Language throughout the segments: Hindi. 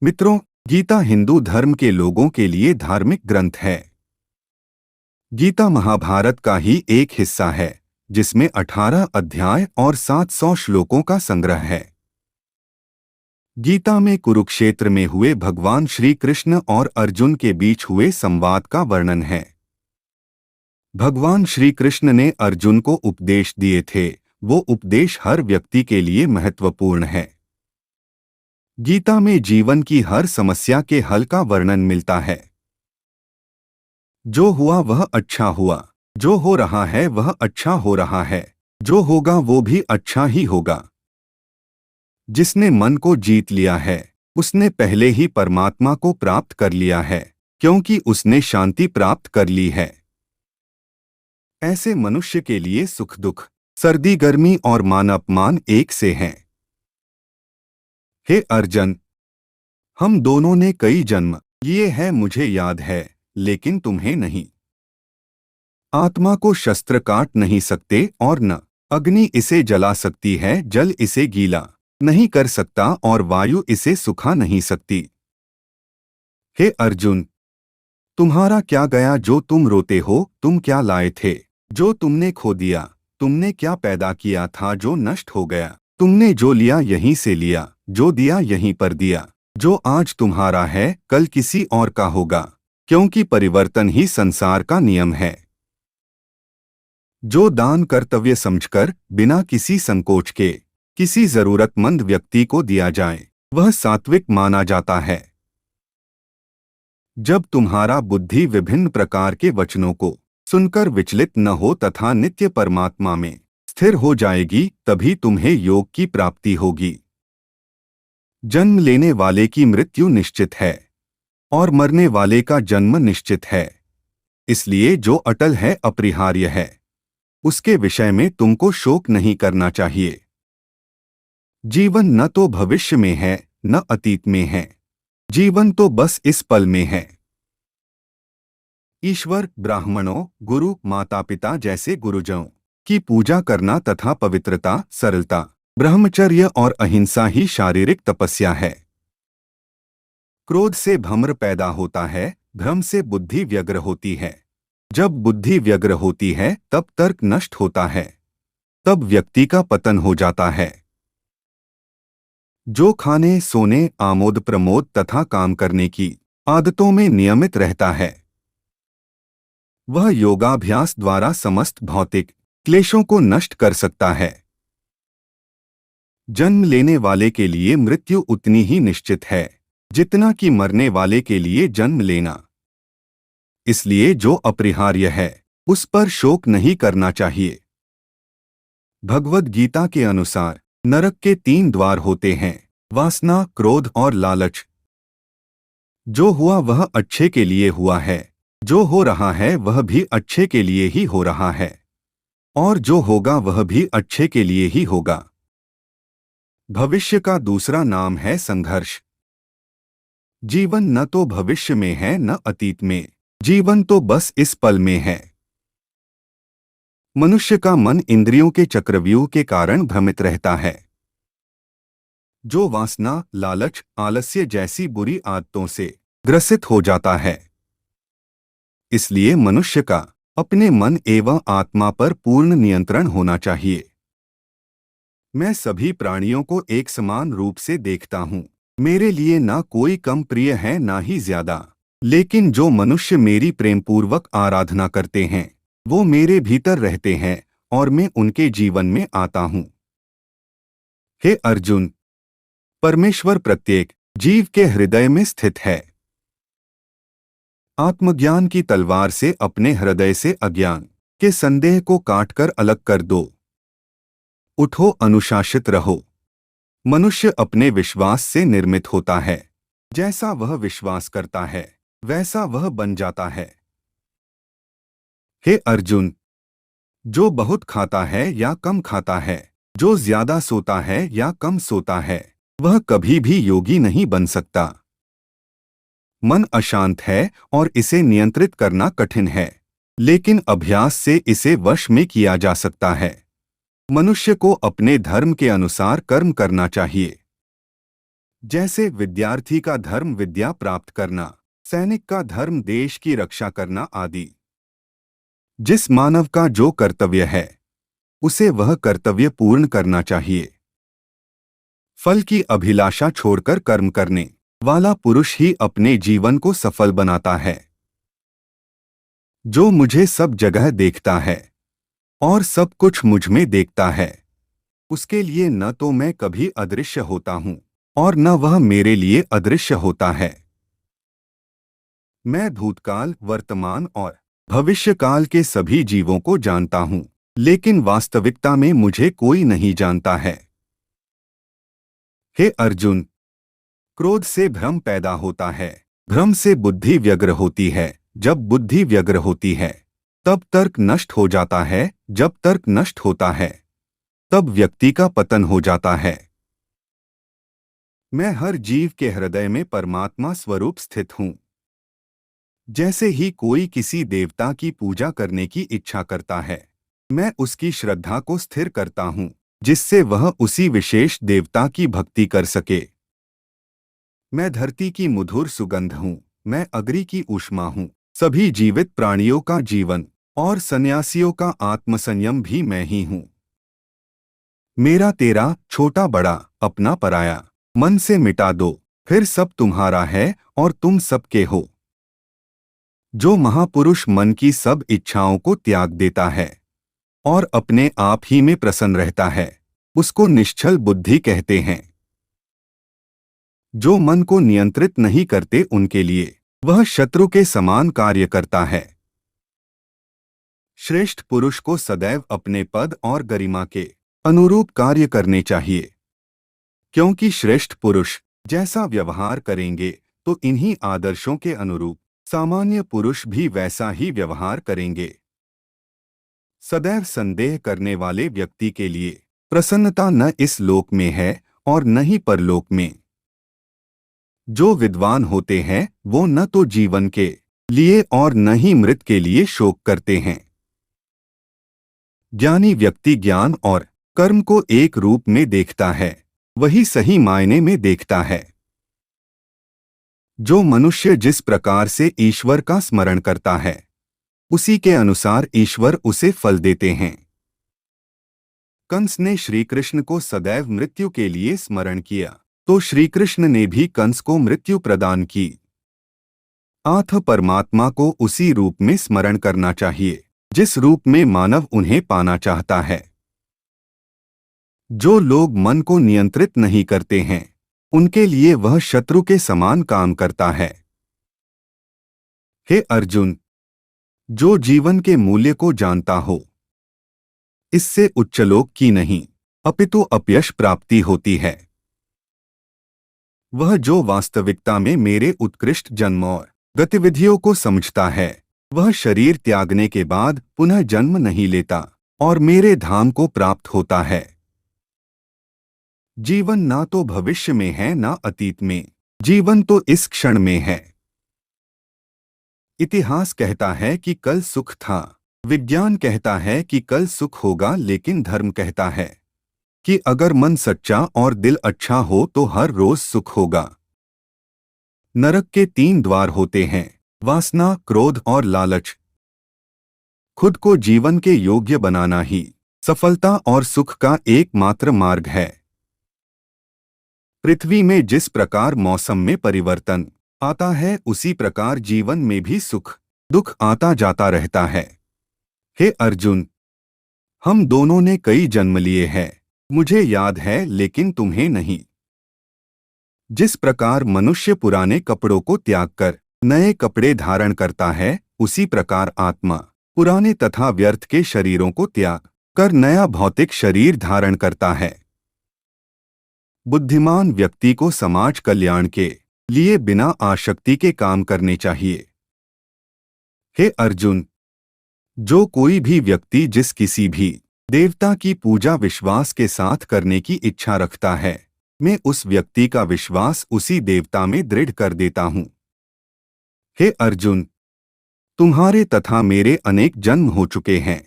मित्रों, गीता हिंदू धर्म के लोगों के लिए धार्मिक ग्रंथ है। गीता महाभारत का ही एक हिस्सा है, जिसमें 18 अध्याय और 700 श्लोकों का संग्रह है। गीता में कुरुक्षेत्र में हुए भगवान श्री कृष्ण और अर्जुन के बीच हुए संवाद का वर्णन है। भगवान श्री कृष्ण ने अर्जुन को उपदेश दिए थे, वो उपदेश हर व्यक्ति के लिए महत्वपूर्ण है। गीता में जीवन की हर समस्या के हल का वर्णन मिलता है। जो हुआ वह अच्छा हुआ, जो हो रहा है वह अच्छा हो रहा है, जो होगा वो भी अच्छा ही होगा। जिसने मन को जीत लिया है, उसने पहले ही परमात्मा को प्राप्त कर लिया है, क्योंकि उसने शांति प्राप्त कर ली है। ऐसे मनुष्य के लिए सुख दुख, सर्दी गर्मी और मान अपमान एक से हैं। हे अर्जुन, हम दोनों ने कई जन्म लिए हैं, मुझे याद है, लेकिन तुम्हें नहीं। आत्मा को शस्त्र काट नहीं सकते और न अग्नि इसे जला सकती है, जल इसे गीला नहीं कर सकता और वायु इसे सुखा नहीं सकती। हे अर्जुन, तुम्हारा क्या गया जो तुम रोते हो? तुम क्या लाए थे जो तुमने खो दिया? तुमने क्या पैदा किया था जो नष्ट हो गया? तुमने जो लिया यहीं से लिया, जो दिया यहीं पर दिया। जो आज तुम्हारा है कल किसी और का होगा, क्योंकि परिवर्तन ही संसार का नियम है। जो दान कर्तव्य समझकर बिना किसी संकोच के किसी जरूरतमंद व्यक्ति को दिया जाए, वह सात्विक माना जाता है। जब तुम्हारा बुद्धि विभिन्न प्रकार के वचनों को सुनकर विचलित न हो तथा नित्य परमात्मा में स्थिर हो जाएगी, तभी तुम्हें योग की प्राप्ति होगी। जन्म लेने वाले की मृत्यु निश्चित है और मरने वाले का जन्म निश्चित है, इसलिए जो अटल है अपरिहार्य है, उसके विषय में तुमको शोक नहीं करना चाहिए। जीवन न तो भविष्य में है न अतीत में है, जीवन तो बस इस पल में है। ईश्वर, ब्राह्मणों, गुरु, माता पिता जैसे गुरुजनों की पूजा करना तथा पवित्रता, सरलता, ब्रह्मचर्य और अहिंसा ही शारीरिक तपस्या है। क्रोध से भ्रम पैदा होता है, भ्रम से बुद्धि व्यग्र होती है। जब बुद्धि व्यग्र होती है तब तर्क नष्ट होता है, तब व्यक्ति का पतन हो जाता है। जो खाने, सोने, आमोद प्रमोद तथा काम करने की आदतों में नियमित रहता है, वह योगाभ्यास द्वारा समस्त भौतिक क्लेशों को नष्ट कर सकता है। जन्म लेने वाले के लिए मृत्यु उतनी ही निश्चित है जितना कि मरने वाले के लिए जन्म लेना। इसलिए जो अपरिहार्य है उस पर शोक नहीं करना चाहिए। भगवद गीता के अनुसार नरक के 3 द्वार होते हैं, वासना, क्रोध और लालच। जो हुआ वह अच्छे के लिए हुआ है, जो हो रहा है वह भी अच्छे के लिए ही हो रहा है, और जो होगा वह भी अच्छे के लिए ही होगा। भविष्य का दूसरा नाम है संघर्ष। जीवन न तो भविष्य में है न अतीत में, जीवन तो बस इस पल में है। मनुष्य का मन इंद्रियों के चक्रव्यूह के कारण भ्रमित रहता है। जो वासना, लालच, आलस्य जैसी बुरी आदतों से ग्रसित हो जाता है। इसलिए मनुष्य का अपने मन एवं आत्मा पर पूर्ण नियंत्रण होना चाहिए। मैं सभी प्राणियों को एक समान रूप से देखता हूँ। मेरे लिए ना कोई कम प्रिय है ना ही ज्यादा, लेकिन जो मनुष्य मेरी प्रेमपूर्वक आराधना करते हैं वो मेरे भीतर रहते हैं और मैं उनके जीवन में आता हूँ। हे अर्जुन, परमेश्वर प्रत्येक जीव के हृदय में स्थित है। आत्मज्ञान की तलवार से अपने हृदय से अज्ञान के संदेह को काटकर अलग कर दो। उठो, अनुशासित रहो। मनुष्य अपने विश्वास से निर्मित होता है। जैसा वह विश्वास करता है वैसा वह बन जाता है। हे अर्जुन, जो बहुत खाता है या कम खाता है, जो ज्यादा सोता है या कम सोता है, वह कभी भी योगी नहीं बन सकता। मन अशांत है और इसे नियंत्रित करना कठिन है, लेकिन अभ्यास से इसे वश में किया जा सकता है। मनुष्य को अपने धर्म के अनुसार कर्म करना चाहिए। जैसे विद्यार्थी का धर्म विद्या प्राप्त करना, सैनिक का धर्म देश की रक्षा करना आदि। जिस मानव का जो कर्तव्य है उसे वह कर्तव्य पूर्ण करना चाहिए। फल की अभिलाषा छोड़कर कर्म करने वाला पुरुष ही अपने जीवन को सफल बनाता है। जो मुझे सब जगह देखता है और सब कुछ मुझ में देखता है, उसके लिए न तो मैं कभी अदृश्य होता हूँ और न वह मेरे लिए अदृश्य होता है। मैं भूतकाल, वर्तमान और भविष्यकाल के सभी जीवों को जानता हूँ, लेकिन वास्तविकता में मुझे कोई नहीं जानता है। हे अर्जुन, क्रोध से भ्रम पैदा होता है, भ्रम से बुद्धि व्यग्र होती है, जब बुद्धि व्यग्र होती है तब तर्क नष्ट हो जाता है, जब तर्क नष्ट होता है तब व्यक्ति का पतन हो जाता है। मैं हर जीव के हृदय में परमात्मा स्वरूप स्थित हूँ। जैसे ही कोई किसी देवता की पूजा करने की इच्छा करता है, मैं उसकी श्रद्धा को स्थिर करता हूँ, जिससे वह उसी विशेष देवता की भक्ति कर सके। मैं धरती की मधुर सुगंध हूँ, मैं अग्नि की ऊष्मा हूँ, सभी जीवित प्राणियों का जीवन और सन्यासियों का आत्मसंयम भी मैं ही हूँ। मेरा तेरा, छोटा बड़ा, अपना पराया, मन से मिटा दो, फिर सब तुम्हारा है और तुम सबके हो। जो महापुरुष मन की सब इच्छाओं को त्याग देता है और अपने आप ही में प्रसन्न रहता है, उसको निश्चल बुद्धि कहते हैं। जो मन को नियंत्रित नहीं करते उनके लिए वह शत्रु के समान कार्य करता है। श्रेष्ठ पुरुष को सदैव अपने पद और गरिमा के अनुरूप कार्य करने चाहिए, क्योंकि श्रेष्ठ पुरुष जैसा व्यवहार करेंगे तो इन्हीं आदर्शों के अनुरूप सामान्य पुरुष भी वैसा ही व्यवहार करेंगे। सदैव संदेह करने वाले व्यक्ति के लिए प्रसन्नता न इस लोक में है और न ही परलोक में। जो विद्वान होते हैं वो न तो जीवन के लिए और न ही मृत के लिए शोक करते हैं। ज्ञानी व्यक्ति ज्ञान और कर्म को एक रूप में देखता है, वही सही मायने में देखता है। जो मनुष्य जिस प्रकार से ईश्वर का स्मरण करता है, उसी के अनुसार ईश्वर उसे फल देते हैं। कंस ने श्री कृष्ण को सदैव मृत्यु के लिए स्मरण किया, तो श्री कृष्ण ने भी कंस को मृत्यु प्रदान की। अतः परमात्मा को उसी रूप में स्मरण करना चाहिए जिस रूप में मानव उन्हें पाना चाहता है। जो लोग मन को नियंत्रित नहीं करते हैं, उनके लिए वह शत्रु के समान काम करता है। हे अर्जुन, जो जीवन के मूल्य को जानता हो, इससे उच्चलोक की नहीं अपितु अपयश प्राप्ति होती है। वह जो वास्तविकता में मेरे उत्कृष्ट जन्म और गतिविधियों को समझता है, वह शरीर त्यागने के बाद पुनः जन्म नहीं लेता और मेरे धाम को प्राप्त होता है। जीवन ना तो भविष्य में है ना अतीत में, जीवन तो इस क्षण में है। इतिहास कहता है कि कल सुख था, विज्ञान कहता है कि कल सुख होगा, लेकिन धर्म कहता है कि अगर मन सच्चा और दिल अच्छा हो तो हर रोज सुख होगा। नरक के 3 द्वार होते हैं, वासना, क्रोध और लालच। खुद को जीवन के योग्य बनाना ही सफलता और सुख का एकमात्र मार्ग है। पृथ्वी में जिस प्रकार मौसम में परिवर्तन आता है, उसी प्रकार जीवन में भी सुख दुख आता जाता रहता है। हे अर्जुन, हम दोनों ने कई जन्म लिए हैं, मुझे याद है लेकिन तुम्हें नहीं। जिस प्रकार मनुष्य पुराने कपड़ों को त्याग कर नए कपड़े धारण करता है, उसी प्रकार आत्मा पुराने तथा व्यर्थ के शरीरों को त्याग कर नया भौतिक शरीर धारण करता है। बुद्धिमान व्यक्ति को समाज कल्याण के लिए बिना आसक्ति के काम करने चाहिए। हे अर्जुन, जो कोई भी व्यक्ति जिस किसी भी देवता की पूजा विश्वास के साथ करने की इच्छा रखता है, मैं उस व्यक्ति का विश्वास उसी देवता में दृढ़ कर देता हूँ। हे अर्जुन, तुम्हारे तथा मेरे अनेक जन्म हो चुके हैं।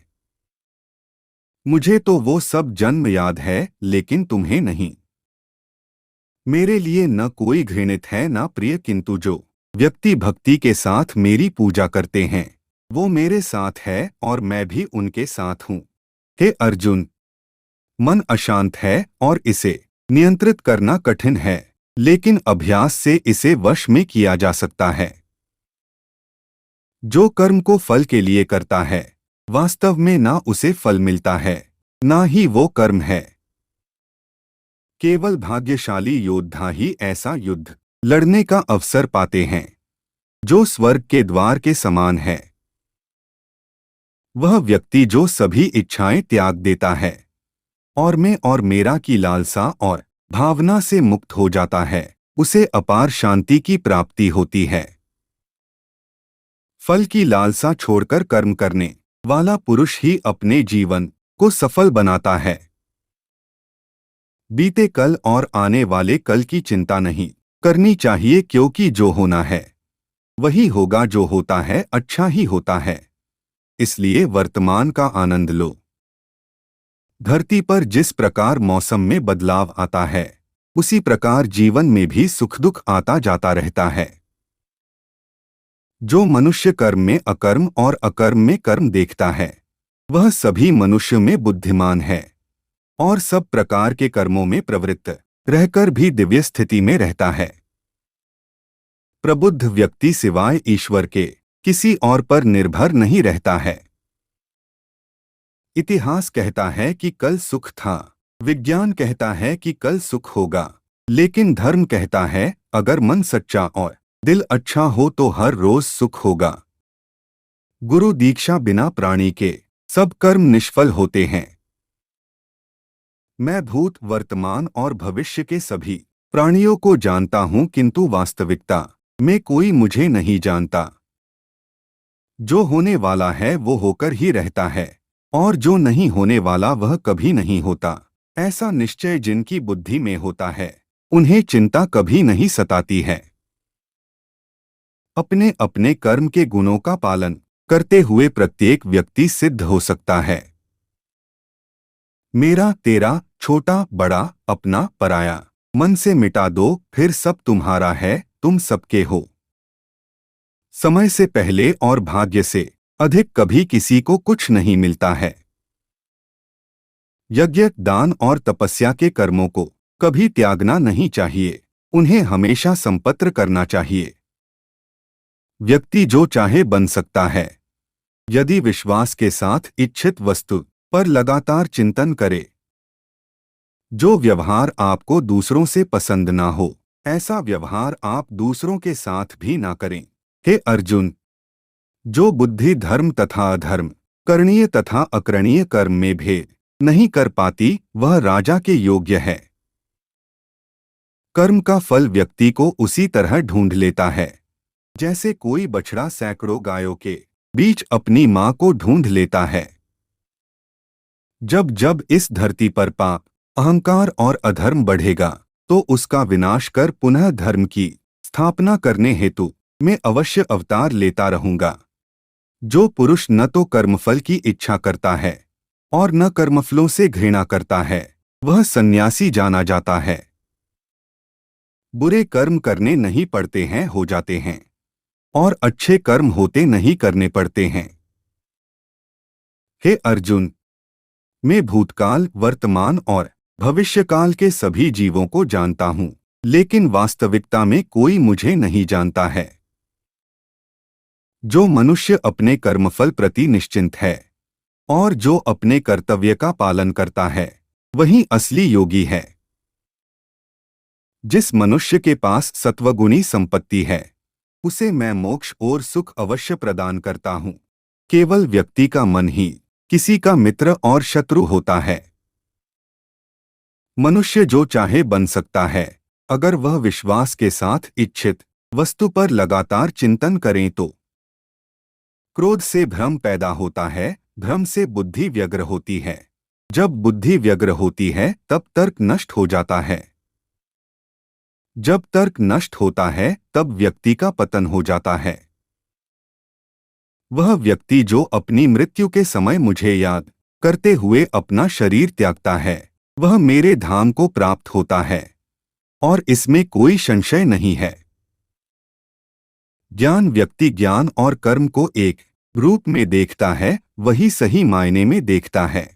मुझे तो वो सब जन्म याद है, लेकिन तुम्हें नहीं। मेरे लिए न कोई घृणित है न प्रिय, किंतु जो व्यक्ति भक्ति के साथ मेरी पूजा करते हैं वो मेरे साथ है और मैं भी उनके साथ हूँ। हे अर्जुन, मन अशांत है और इसे नियंत्रित करना कठिन है, लेकिन अभ्यास से इसे वश में किया जा सकता है। जो कर्म को फल के लिए करता है वास्तव में ना उसे फल मिलता है ना ही वो कर्म है। केवल भाग्यशाली योद्धा ही ऐसा युद्ध लड़ने का अवसर पाते हैं जो स्वर्ग के द्वार के समान है। वह व्यक्ति जो सभी इच्छाएं त्याग देता है और मैं और मेरा की लालसा और भावना से मुक्त हो जाता है, उसे अपार शांति की प्राप्ति होती है। फल की लालसा छोड़कर कर्म करने वाला पुरुष ही अपने जीवन को सफल बनाता है। बीते कल और आने वाले कल की चिंता नहीं करनी चाहिए, क्योंकि जो होना है वही होगा, जो होता है अच्छा ही होता है। इसलिए वर्तमान का आनंद लो। धरती पर जिस प्रकार मौसम में बदलाव आता है उसी प्रकार जीवन में भी सुख दुख आता जाता रहता है। जो मनुष्य कर्म में अकर्म और अकर्म में कर्म देखता है वह सभी मनुष्य में बुद्धिमान है और सब प्रकार के कर्मों में प्रवृत्त रहकर भी दिव्य स्थिति में रहता है। प्रबुद्ध व्यक्ति सिवाय ईश्वर के किसी और पर निर्भर नहीं रहता है। इतिहास कहता है कि कल सुख था, विज्ञान कहता है कि कल सुख होगा, लेकिन धर्म कहता है अगर मन सच्चा और दिल अच्छा हो तो हर रोज सुख होगा। गुरु दीक्षा बिना प्राणी के सब कर्म निष्फल होते हैं। मैं भूत, वर्तमान और भविष्य के सभी प्राणियों को जानता हूं, किंतु वास्तविकता में कोई मुझे नहीं जानता। जो होने वाला है वो होकर ही रहता है और जो नहीं होने वाला वह कभी नहीं होता। ऐसा निश्चय जिनकी बुद्धि में होता है उन्हें चिंता कभी नहीं सताती है। अपने अपने कर्म के गुणों का पालन करते हुए प्रत्येक व्यक्ति सिद्ध हो सकता है। मेरा तेरा, छोटा बड़ा, अपना पराया मन से मिटा दो, फिर सब तुम्हारा है, तुम सबके हो। समय से पहले और भाग्य से अधिक कभी किसी को कुछ नहीं मिलता है। यज्ञ, दान और तपस्या के कर्मों को कभी त्यागना नहीं चाहिए, उन्हें हमेशा संपत्र करना चाहिए। व्यक्ति जो चाहे बन सकता है यदि विश्वास के साथ इच्छित वस्तु पर लगातार चिंतन करे। जो व्यवहार आपको दूसरों से पसंद ना हो ऐसा व्यवहार आप दूसरों के साथ भी ना करें। हे अर्जुन, जो बुद्धि धर्म तथा अधर्म, करणीय तथा अकरणीय कर्म में भेद नहीं कर पाती वह राजा के योग्य है। कर्म का फल व्यक्ति को उसी तरह ढूंढ लेता है जैसे कोई बछड़ा सैकड़ों गायों के बीच अपनी मां को ढूंढ लेता है। जब जब इस धरती पर पाप, अहंकार और अधर्म बढ़ेगा तो उसका विनाश कर पुनः धर्म की स्थापना करने हेतु मैं अवश्य अवतार लेता रहूंगा। जो पुरुष न तो कर्मफल की इच्छा करता है और न कर्मफलों से घृणा करता है वह सन्यासी जाना जाता है। बुरे कर्म करने नहीं पड़ते हैं, हो जाते हैं, और अच्छे कर्म होते नहीं करने पड़ते हैं। हे अर्जुन, मैं भूतकाल, वर्तमान और भविष्यकाल के सभी जीवों को जानता हूं, लेकिन वास्तविकता में कोई मुझे नहीं जानता है। जो मनुष्य अपने कर्मफल प्रति निश्चिंत है और जो अपने कर्तव्य का पालन करता है वही असली योगी है। जिस मनुष्य के पास सत्वगुणी संपत्ति है उसे मैं मोक्ष और सुख अवश्य प्रदान करता हूँ। केवल व्यक्ति का मन ही किसी का मित्र और शत्रु होता है। मनुष्य जो चाहे बन सकता है अगर वह विश्वास के साथ इच्छित वस्तु पर लगातार चिंतन करें तो। क्रोध से भ्रम पैदा होता है, भ्रम से बुद्धि व्यग्र होती है, जब बुद्धि व्यग्र होती है तब तर्क नष्ट हो जाता है, जब तर्क नष्ट होता है तब व्यक्ति का पतन हो जाता है। वह व्यक्ति जो अपनी मृत्यु के समय मुझे याद करते हुए अपना शरीर त्यागता है वह मेरे धाम को प्राप्त होता है। और इसमें कोई संशय नहीं है। ज्ञान व्यक्ति ज्ञान और कर्म को एक रूप में देखता है, वही सही मायने में देखता है।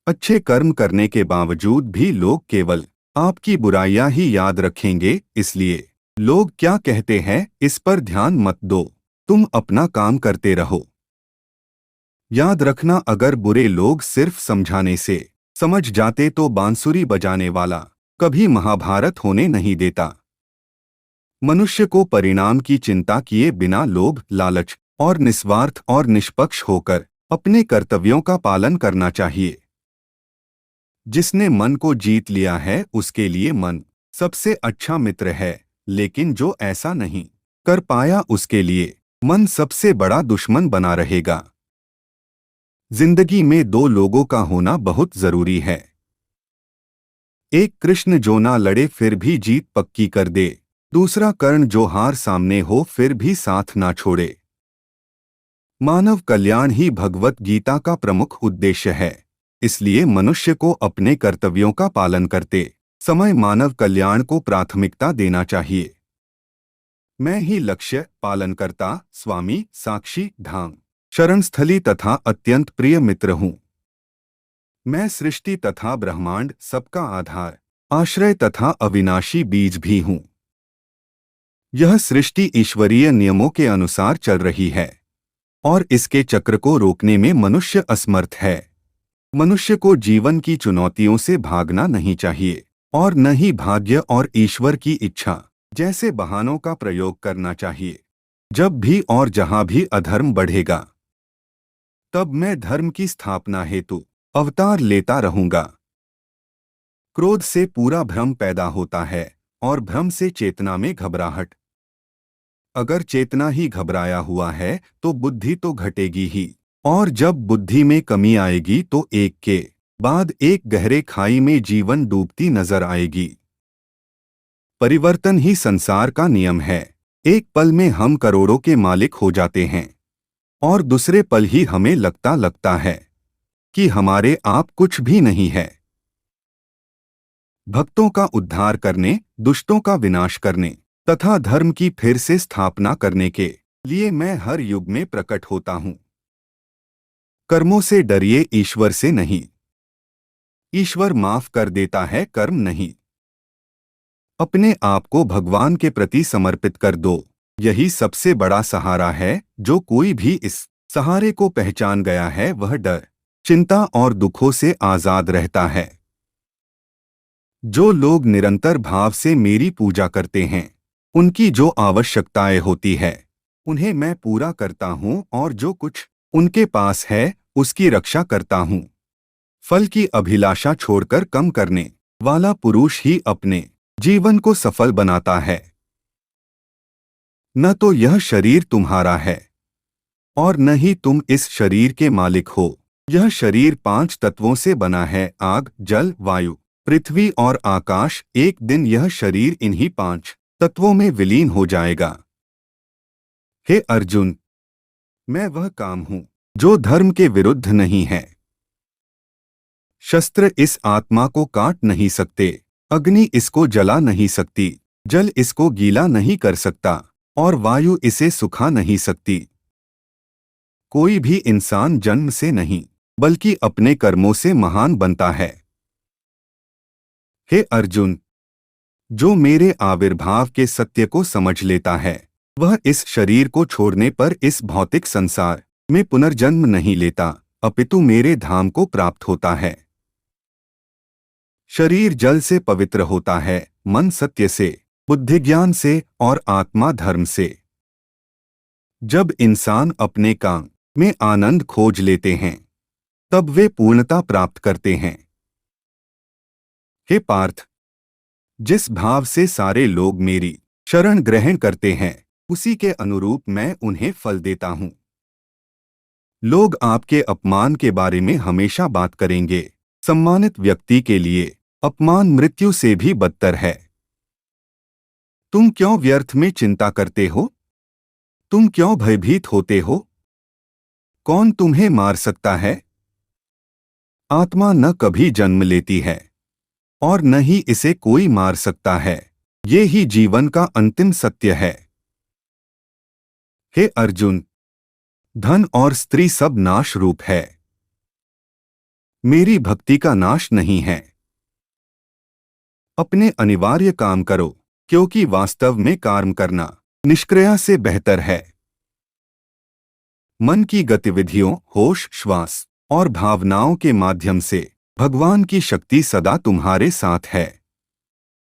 अच्छे कर्म करने के बावजूद भी लोग केवल आपकी बुराइयां ही याद रखेंगे, इसलिए लोग क्या कहते हैं इस पर ध्यान मत दो, तुम अपना काम करते रहो। याद रखना, अगर बुरे लोग सिर्फ समझाने से समझ जाते तो बांसुरी बजाने वाला कभी महाभारत होने नहीं देता। मनुष्य को परिणाम की चिंता किए बिना लोभ, लालच और निस्वार्थ और निष्पक्ष होकर अपने कर्तव्यों का पालन करना चाहिए। जिसने मन को जीत लिया है उसके लिए मन सबसे अच्छा मित्र है, लेकिन जो ऐसा नहीं कर पाया उसके लिए मन सबसे बड़ा दुश्मन बना रहेगा। जिंदगी में दो लोगों का होना बहुत जरूरी है। एक कृष्ण जो ना लड़े फिर भी जीत पक्की कर दे, दूसरा कर्ण जो हार सामने हो फिर भी साथ ना छोड़े। मानव कल्याण ही भगवत गीता का प्रमुख उद्देश्य है, इसलिए मनुष्य को अपने कर्तव्यों का पालन करते समय मानव कल्याण को प्राथमिकता देना चाहिए। मैं ही लक्ष्य पालनकर्ता, स्वामी, साक्षी, धाम, शरणस्थली तथा अत्यंत प्रिय मित्र हूँ। मैं सृष्टि तथा ब्रह्मांड सबका आधार, आश्रय तथा अविनाशी बीज भी हूँ। यह सृष्टि ईश्वरीय नियमों के अनुसार चल रही है और इसके चक्र को रोकने में मनुष्य असमर्थ है। मनुष्य को जीवन की चुनौतियों से भागना नहीं चाहिए और न ही भाग्य और ईश्वर की इच्छा जैसे बहानों का प्रयोग करना चाहिए। जब भी और जहां भी अधर्म बढ़ेगा, तब मैं धर्म की स्थापना हेतु अवतार लेता रहूंगा। क्रोध से पूरा भ्रम पैदा होता है और भ्रम से चेतना में घबराहट। अगर चेतना ही घबराया हुआ है तो बुद्धि तो घटेगी ही, और जब बुद्धि में कमी आएगी तो एक के बाद एक गहरे खाई में जीवन डूबती नजर आएगी। परिवर्तन ही संसार का नियम है। एक पल में हम करोड़ों के मालिक हो जाते हैं और दूसरे पल ही हमें लगता है कि हमारे आप कुछ भी नहीं है। भक्तों का उद्धार करने, दुष्टों का विनाश करने तथा धर्म की फिर से स्थापना करने के लिए मैं हर युग में प्रकट होता हूँ। कर्मों से डरिए, ईश्वर से नहीं। ईश्वर माफ कर देता है, कर्म नहीं। अपने आप को भगवान के प्रति समर्पित कर दो, यही सबसे बड़ा सहारा है। जो कोई भी इस सहारे को पहचान गया है वह डर, चिंता और दुखों से आजाद रहता है। जो लोग निरंतर भाव से मेरी पूजा करते हैं, उनकी जो आवश्यकताएं होती है उन्हें मैं पूरा करता हूँ और जो कुछ उनके पास है उसकी रक्षा करता हूँ। फल की अभिलाषा छोड़कर कम करने वाला पुरुष ही अपने जीवन को सफल बनाता है। न तो यह शरीर तुम्हारा है और न ही तुम इस शरीर के मालिक हो। यह शरीर 5 तत्वों से बना है, आग, जल, वायु, पृथ्वी और आकाश। एक दिन यह शरीर इन्हीं 5 तत्वों में विलीन हो जाएगा। हे अर्जुन, मैं वह काम हूँ जो धर्म के विरुद्ध नहीं है। शस्त्र इस आत्मा को काट नहीं सकते, अग्नि इसको जला नहीं सकती, जल इसको गीला नहीं कर सकता और वायु इसे सुखा नहीं सकती। कोई भी इंसान जन्म से नहीं बल्कि अपने कर्मों से महान बनता है। हे अर्जुन, जो मेरे आविर्भाव के सत्य को समझ लेता है वह इस शरीर को छोड़ने पर इस भौतिक संसार में पुनर्जन्म नहीं लेता, अपितु मेरे धाम को प्राप्त होता है। शरीर जल से पवित्र होता है, मन सत्य से, बुद्धि ज्ञान से और आत्मा धर्म से। जब इंसान अपने काम में आनंद खोज लेते हैं तब वे पूर्णता प्राप्त करते हैं। हे पार्थ, जिस भाव से सारे लोग मेरी शरण ग्रहण करते हैं उसी के अनुरूप मैं उन्हें फल देता हूँ। लोग आपके अपमान के बारे में हमेशा बात करेंगे। सम्मानित व्यक्ति के लिए अपमान मृत्यु से भी बदतर है। तुम क्यों व्यर्थ में चिंता करते हो? तुम क्यों भयभीत होते हो? कौन तुम्हें मार सकता है? आत्मा न कभी जन्म लेती है और न ही इसे कोई मार सकता है। ये ही जीवन का अंतिम सत्य है। हे अर्जुन, धन और स्त्री सब नाश रूप है, मेरी भक्ति का नाश नहीं है। अपने अनिवार्य काम करो, क्योंकि वास्तव में कर्म करना निष्क्रिया से बेहतर है। मन की गतिविधियों, होश, श्वास और भावनाओं के माध्यम से भगवान की शक्ति सदा तुम्हारे साथ है।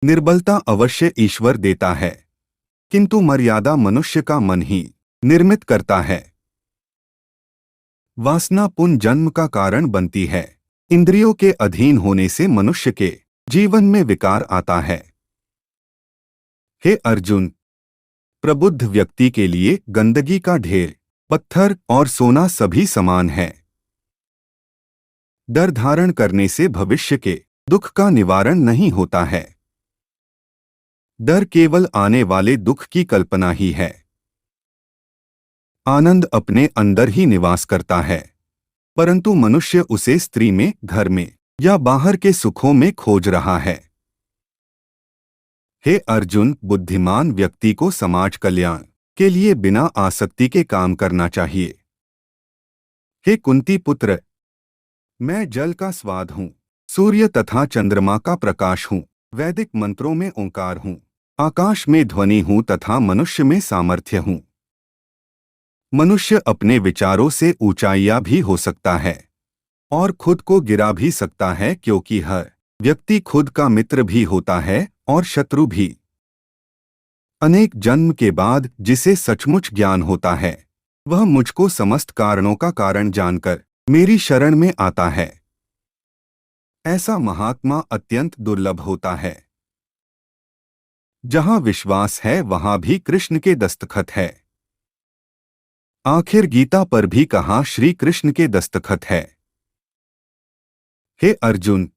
निर्बलता अवश्य ईश्वर देता है, किंतु मर्यादा मनुष्य का मन ही निर्मित करता है। वासना पुनर्जन्म का कारण बनती है। इंद्रियों के अधीन होने से मनुष्य के जीवन में विकार आता है। हे अर्जुन, प्रबुद्ध व्यक्ति के लिए गंदगी का ढेर, पत्थर और सोना सभी समान है। डर धारण करने से भविष्य के दुख का निवारण नहीं होता है। डर केवल आने वाले दुख की कल्पना ही है। आनंद अपने अंदर ही निवास करता है, परंतु मनुष्य उसे स्त्री में, घर में या बाहर के सुखों में खोज रहा है। हे अर्जुन, बुद्धिमान व्यक्ति को समाज कल्याण के लिए बिना आसक्ति के काम करना चाहिए। हे कुंती पुत्र, मैं जल का स्वाद हूँ, सूर्य तथा चंद्रमा का प्रकाश हूँ, वैदिक मंत्रों में ओंकार हूँ, आकाश में ध्वनि हूँ तथा मनुष्य में सामर्थ्य हूँ। मनुष्य अपने विचारों से ऊंचाइयां भी हो सकता है और खुद को गिरा भी सकता है, क्योंकि हर व्यक्ति खुद का मित्र भी होता है और शत्रु भी। अनेक जन्म के बाद जिसे सचमुच ज्ञान होता है, वह मुझको समस्त कारणों का कारण जानकर मेरी शरण में आता है। ऐसा महात्मा अत्यंत दुर्लभ होता है। जहां विश्वास है वहां भी कृष्ण के दस्तखत है। आखिर गीता पर भी कहा श्री कृष्ण के दस्तखत है। हे अर्जुन,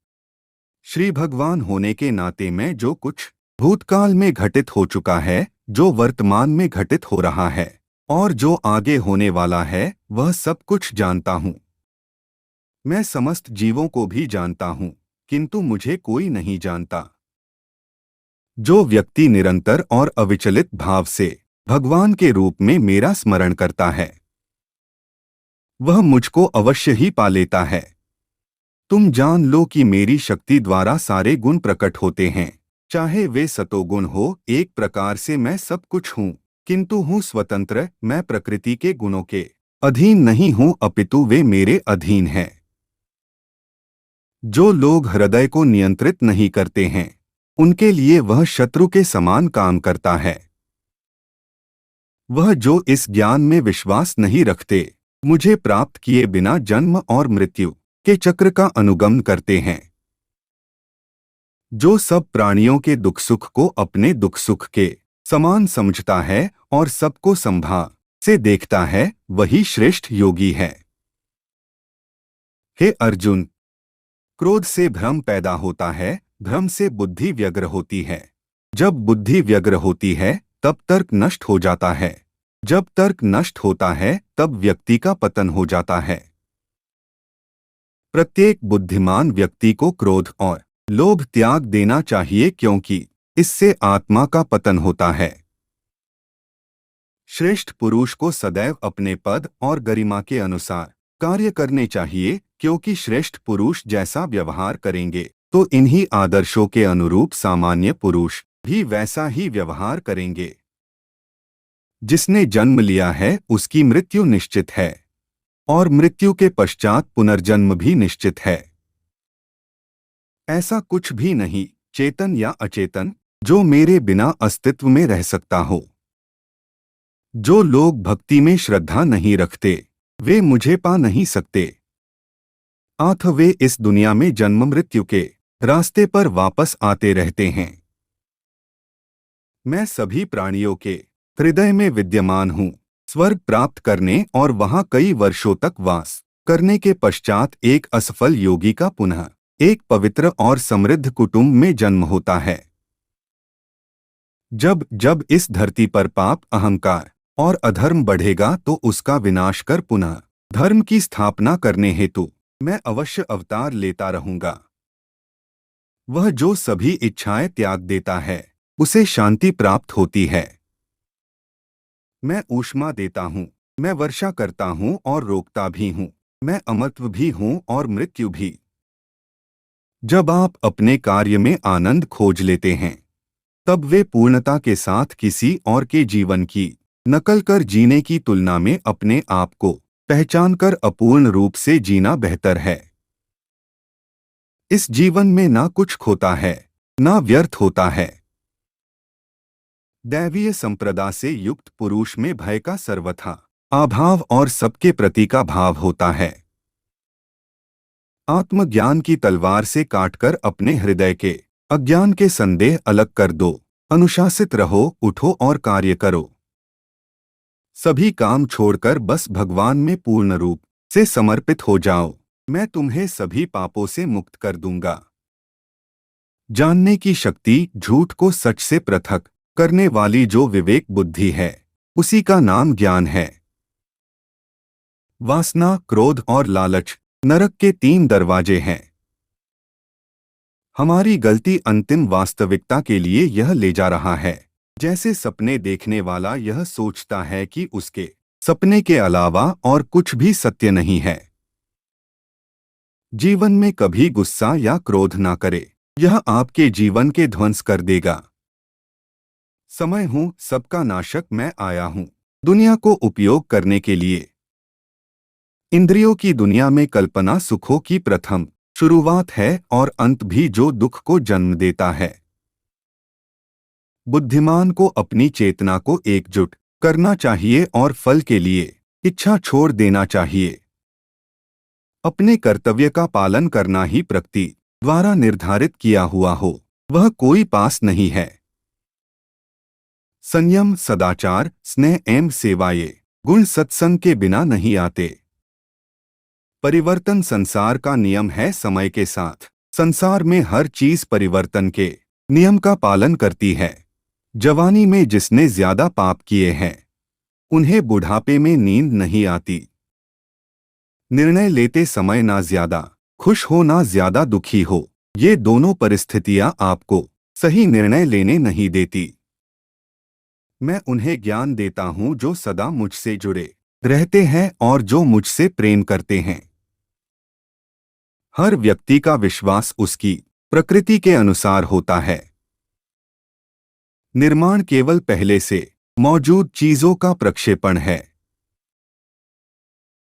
श्री भगवान होने के नाते मैं जो कुछ भूतकाल में घटित हो चुका है, जो वर्तमान में घटित हो रहा है और जो आगे होने वाला है, वह सब कुछ जानता हूँ। मैं समस्त जीवों को भी जानता हूँ, किंतु मुझे कोई नहीं जानता। जो व्यक्ति निरंतर और अविचलित भाव से भगवान के रूप में मेरा स्मरण करता है, वह मुझको अवश्य ही पा लेता है। तुम जान लो कि मेरी शक्ति द्वारा सारे गुण प्रकट होते हैं, चाहे वे सतोगुण हो। एक प्रकार से मैं सब कुछ हूँ, किंतु हूँ स्वतंत्र। मैं प्रकृति के गुणों के अधीन नहीं हूँ, अपितु वे मेरे अधीन हैं। जो लोग हृदय को नियंत्रित नहीं करते हैं, उनके लिए वह शत्रु के समान काम करता है। वह जो इस ज्ञान में विश्वास नहीं रखते, मुझे प्राप्त किए बिना जन्म और मृत्यु के चक्र का अनुगमन करते हैं। जो सब प्राणियों के दुख सुख को अपने दुख सुख के समान समझता है और सबको संभाव से देखता है, वही श्रेष्ठ योगी है। हे अर्जुन, क्रोध से भ्रम पैदा होता है, भ्रम से बुद्धि व्यग्र होती है। जब बुद्धि व्यग्र होती है तब तर्क नष्ट हो जाता है। जब तर्क नष्ट होता है तब व्यक्ति का पतन हो जाता है। प्रत्येक बुद्धिमान व्यक्ति को क्रोध और लोभ त्याग देना चाहिए, क्योंकि इससे आत्मा का पतन होता है। श्रेष्ठ पुरुष को सदैव अपने पद और गरिमा के अनुसार कार्य करने चाहिए, क्योंकि श्रेष्ठ पुरुष जैसा व्यवहार करेंगे तो इन्हीं आदर्शों के अनुरूप सामान्य पुरुष भी वैसा ही व्यवहार करेंगे। जिसने जन्म लिया है उसकी मृत्यु निश्चित है, और मृत्यु के पश्चात पुनर्जन्म भी निश्चित है। ऐसा कुछ भी नहीं, चेतन या अचेतन, जो मेरे बिना अस्तित्व में रह सकता हो। जो लोग भक्ति में श्रद्धा नहीं रखते, वे मुझे पा नहीं सकते। आथ वे इस दुनिया में जन्म मृत्यु के रास्ते पर वापस आते रहते हैं। मैं सभी प्राणियों के हृदय में विद्यमान हूँ। स्वर्ग प्राप्त करने और वहां कई वर्षों तक वास करने के पश्चात एक असफल योगी का पुनः एक पवित्र और समृद्ध कुटुंब में जन्म होता है। जब जब इस धरती पर पाप, अहंकार और अधर्म बढ़ेगा तो उसका विनाश कर पुनः धर्म की स्थापना करने हेतु मैं अवश्य अवतार लेता रहूंगा। वह जो सभी इच्छाएं त्याग देता है उसे शांति प्राप्त होती है। मैं ऊष्मा देता हूँ, मैं वर्षा करता हूँ और रोकता भी हूँ, मैं अमरत्व भी हूँ और मृत्यु भी। जब आप अपने कार्य में आनंद खोज लेते हैं तब वे पूर्णता के साथ किसी और के जीवन की नकल कर जीने की तुलना में अपने आप को पहचान कर अपूर्ण रूप से जीना बेहतर है। इस जीवन में ना कुछ खोता है, ना व्यर्थ होता है। दैवीय संप्रदा से युक्त पुरुष में भय का सर्वथा अभाव और सबके प्रति का भाव होता है। आत्मज्ञान की तलवार से काटकर अपने हृदय के अज्ञान के संदेह अलग कर दो। अनुशासित रहो, उठो और कार्य करो। सभी काम छोड़कर बस भगवान में पूर्ण रूप से समर्पित हो जाओ। मैं तुम्हें सभी पापों से मुक्त कर दूंगा। जानने की शक्ति, झूठ को सच से पृथक करने वाली जो विवेक बुद्धि है, उसी का नाम ज्ञान है। वासना, क्रोध और लालच नरक के 3 दरवाजे हैं। हमारी गलती अंतिम वास्तविकता के लिए यह ले जा रहा है। जैसे सपने देखने वाला यह सोचता है कि उसके सपने के अलावा और कुछ भी सत्य नहीं है। जीवन में कभी गुस्सा या क्रोध ना करे, यह आपके जीवन के ध्वंस कर देगा। समय हूं सबका नाशक, मैं आया हूं दुनिया को उपयोग करने के लिए। इंद्रियों की दुनिया में कल्पना सुखों की प्रथम शुरुआत है और अंत भी जो दुख को जन्म देता है। बुद्धिमान को अपनी चेतना को एकजुट करना चाहिए और फल के लिए इच्छा छोड़ देना चाहिए। अपने कर्तव्य का पालन करना ही प्रकृति द्वारा निर्धारित किया हुआ हो, वह कोई पास नहीं है। संयम, सदाचार, स्नेह एवं सेवा ये गुण सत्संग के बिना नहीं आते। परिवर्तन संसार का नियम है। समय के साथ संसार में हर चीज परिवर्तन के नियम का पालन करती है। जवानी में जिसने ज्यादा पाप किए हैं उन्हें बुढ़ापे में नींद नहीं आती। निर्णय लेते समय ना ज्यादा खुश हो ना ज्यादा दुखी हो, ये दोनों परिस्थितियां आपको सही निर्णय लेने नहीं देती। मैं उन्हें ज्ञान देता हूं जो सदा मुझसे जुड़े रहते हैं और जो मुझसे प्रेम करते हैं। हर व्यक्ति का विश्वास उसकी प्रकृति के अनुसार होता है। निर्माण केवल पहले से मौजूद चीजों का प्रक्षेपण है।